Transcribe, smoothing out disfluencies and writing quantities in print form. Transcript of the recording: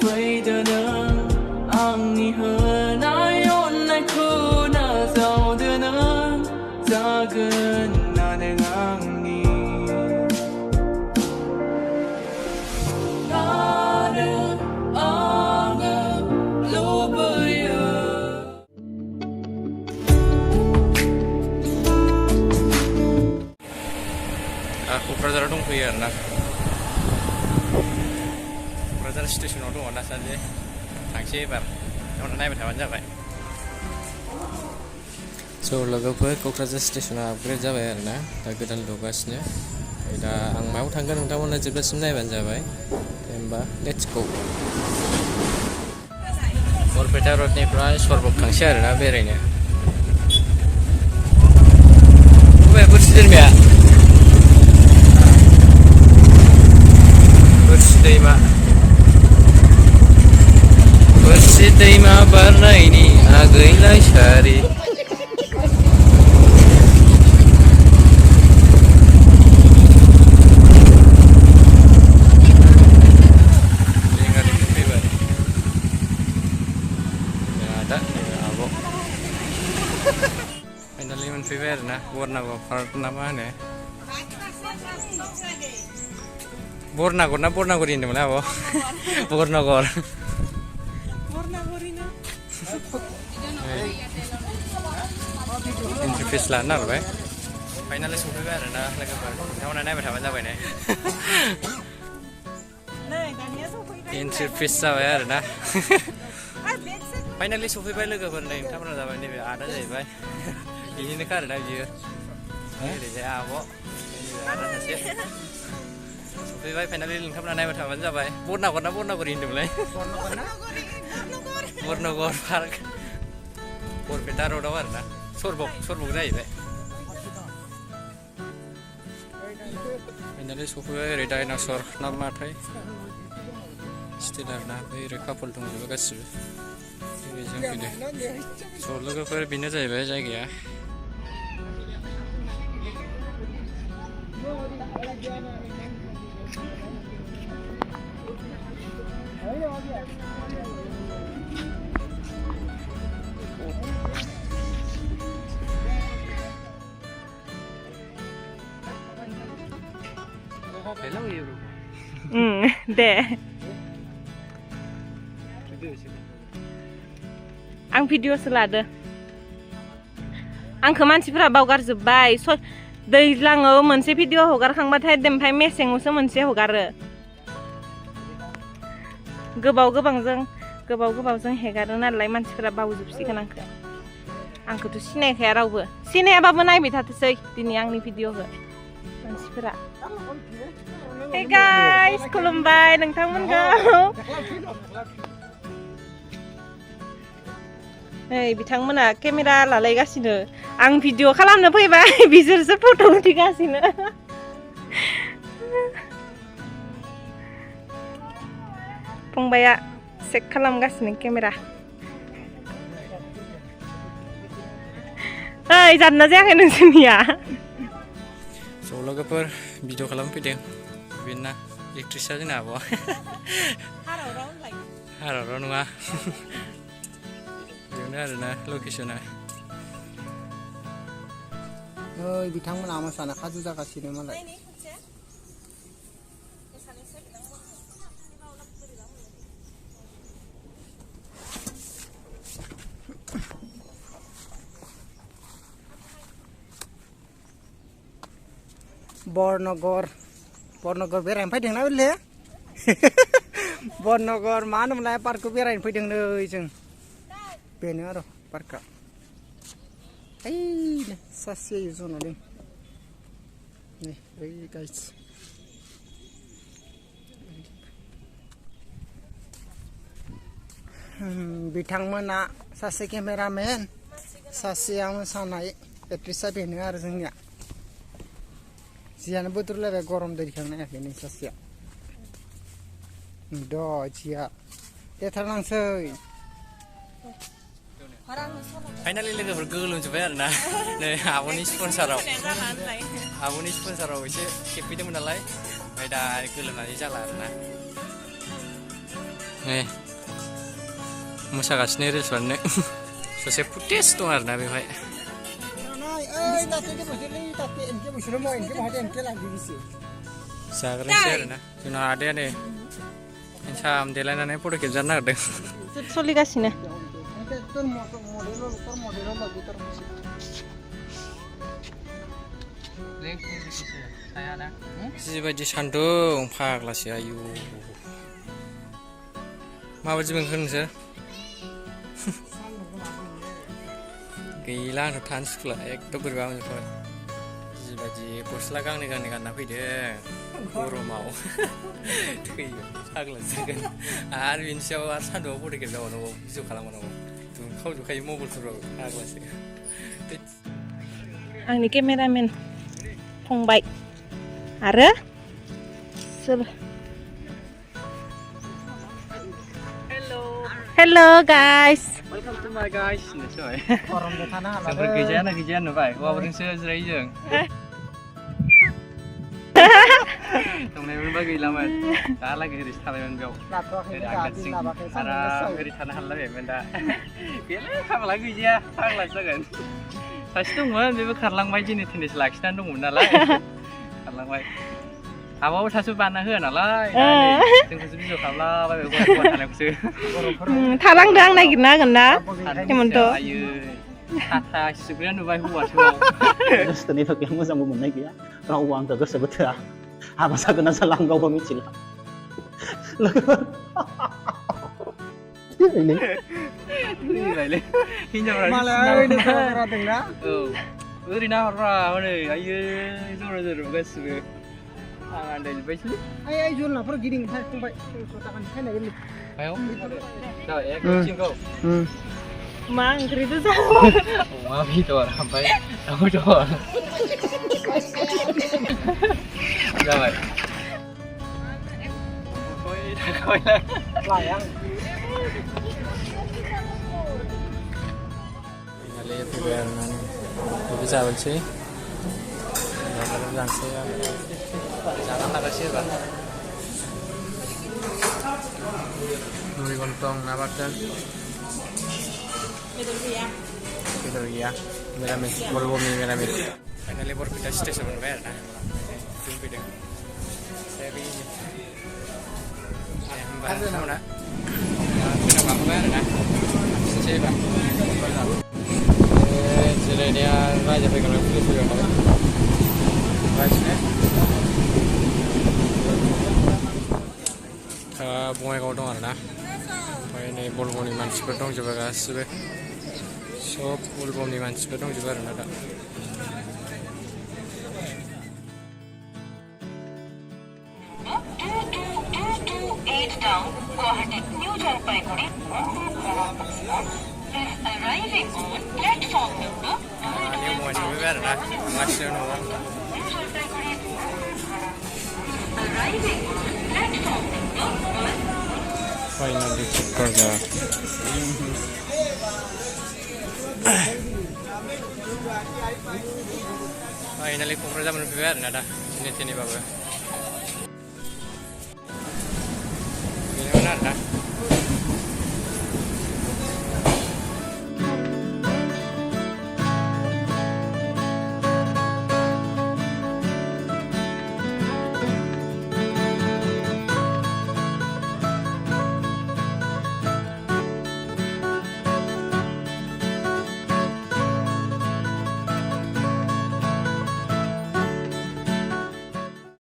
फैदों आंनि होनायाव नाजावदों जागोन नानै आंनि 나를 आङो लुबैयो क'क्राझाराव दंफैयो आरोना क'क्राझार स्टेसनाव दङ दासान्दि थांसै एबार बेयावनो नायबाय थाबानो जाबाय स' लोगोफोर क'क्राझार स्टेसना आपग्रेड जाबाय आरोना दा गोदान लुगासिनो दा आं मायाव थांगोन नोंथांमोना जोबजासिम नायबानो जाबाय होमबा लेट्स गो बरपेटा रडनिफ्राय सरबक थांसै आरोना बेरायनो बबे बोरसि दैमाया बोरसि दैमा बारनायनि आगैलाय सारि फाइनालि मोनफैबाय आरोना बरनागाव पार्क ना मा होनो बरनागर ना बरनागुरि होनदोंमोन आब' बरनागर एन्ट्रि फिस लानो नागिरबाय फाइनालि सफैबाय आरोना लोगोफोर नोंथांमोना नायबाय थाबानो जाबाय ने एन्ट्रि फिस जाबाय आरोना फाइनालि सफैबाय लोगोफोर नै नोंथांमोना जाबाय नैबे आदा जाहैबाय बिनिनोखा आरोना बियो ओरैजाय आब' आदा सासे सफैबाय फाइनालि नोंथांमोना नायबाय थाबानो जाबाय बरनागर ना बरनागुरि होनदोंमोनलाय बरनागर पार्क बरपेटा रडआव आरोना सरबक जाहैबाय फाइनालि सफैबाय ओरै डाइनासर ना माथाय स्टिल आरोना ओरै कापल दंजोबो गासिबो बेजों फैदो स' लोगोफोर बेनो जाहैबाय जायगाया दे आं भिडिअसो लादो आंखौ मानसिफोरा बावगारजोब्बाय दैज्लाङाव मोनसे भिडिअ हगारखांबाथाय ओमफ्राय मेसेङावसो मोनसे हगारो गोबाव गोबावजों हेगारो नालाय मानसिफोरा बावजोबसिगोन आंखौथ' सिनायखाया रावबो सिनायाबाबो नायबाय थाथोसै दिनै आंनि भिडिअखौ मानसिफोरा हे गाइस खुलुमबाय नोंथांमोनखौ नै बिथांमोना केमेरा लालायगासिनो आं भिडिअ खालामनो फैबाय बिसोरसो फट' उथिगासिनो फंबाया चेक खालामगासिनो केमेरा ओइ जादोंना जायाखै नोंसोरनिया स' लोगोफोर भिडिअ खालामफैदों बेना एक्ट्रिसआ जोंना आब'आ हारावराव नङा बेयावनो आरोना लकेसना ओइ बिथांमोना मोसानो खाजु जागासिनो मालाय बरनगर बेरायनो फैदोंना बेले बरनगर मा होनोमोनलाय पार्कखौ बेरायनो फैदों नै जों बेनो आरो पार्कआ ओइ सासे जना दं नै ओइ गाइस बिथांमोना सासे केमेरामेन सासेया मोसानाय एक्ट्रिसआ बेनो आरो जोंनिया जियानो बोथोरलायबाय गरम दै दिखांनायाखै नै सासेया द' जिया देथारनांसै फाइनालि लोगोफोर गोलोमजोब्बाय आरोना नै आब'नि स्पन्साराव एसे खेबफैदोंमोन नालाय ओमफ्राय दा गोलोमनानै जाला आरोना nih मोसागासिनो रिल्स बानायनो ससे फुटेज दं आरोना बेवहाय जाग्रोनोसै आरोना जोंना आदाया नै साम देलायनानै फट' खेबजानो नागिरदों सोलिगासिनो जिबायदि सान्दुं फाग्लासो आयु माबायदि मोनखो नोंसोर गैला आंथ' थानो सुखुला एकदम बोरैबा मोनजोबबाय जिबायदि गस्ला गांनै गानना फैदों गरमाव थैयो फाग्लासो जागोन आरो बेनि सायाव आरो सान्दुंआव फट' खेबजाबावनांगौ भिडिअ खालामबावनांगौ दुंखावजोबखायो मबाइलफोराव फाग्लासो आंनि केमेरामेन फंबाय आरो सोर हेल' guys Welcome to my guys. Coy. Sampai gejan नुबाय हौवाफोरजोंसो जिरायो जों. संनायमोनबा गैलामोन. दालागै ओरै थाबायमोन बेयाव. आराम ओरै थानो हालाबायमोन दा. बेलाय खाफाला गैजाया फाग्लासो जागोन. सासे दंमोन बेबो खारलांबाय जेने थेनेसो लाखिनानै दंमोन नालाय. खारलांबाय. आबाबो सासे बाना होआ नालाय जोंखौसो भिडिअ खालामलाबाय हौवा थानायखौसो थालांदो आं नागिरना होगोन ना हेमन्त आयो थाथा सिग्राया नुबाय हौवासोआव गोसोनि थाखाय मोजांबो मोननाय गैया रावबो आंखौ गोसोबो थोआ हाबा जागोन ना जाला आं गावबो मिथिला थैबायलै हिनजावफ्रा ओरैनो हररा हनै आयै जरा जरा गासिबो आं आन्दायजोब्बायसो ai जुनारफोर गिदिंथाय फंबाय 100 थाखानि खायना गोरलै आयाव जाबाय एकदम मा ओंख्रिथो जा अमा बेदर ओमफ्राय दाउ बेदर जाबाय layang finally everywhere man itu जाबोनोसै जानोसै जाना लागासै एबार मुरि गन्थं ना बाथोन बेदर गैया मिरामिस बरबमनि मिरामिस फाइनालि बरपेटा स्टेसन मोनबाय आरोना जों फैदों होमबा नोंथांमोना माबाबाय आरोना एसेनोसै एबार जिरायनाया रायजो फैगोन पुलिस फैगोन नालाय बङाइगाव दं आरोना ओमफ्राय नै बलबमनि मानसिफोर दंजोबो गासिबो सब बलबमनि मानसिफोर दंजोबो आरोना दा सफैबाय आरोना थांगासिनो न'आव फाइनालि क'क्राझार फाइनालि क'क्राझार मोनफैबाय आरोना दा जेने थेनेबाबो बेनोमोन आरोना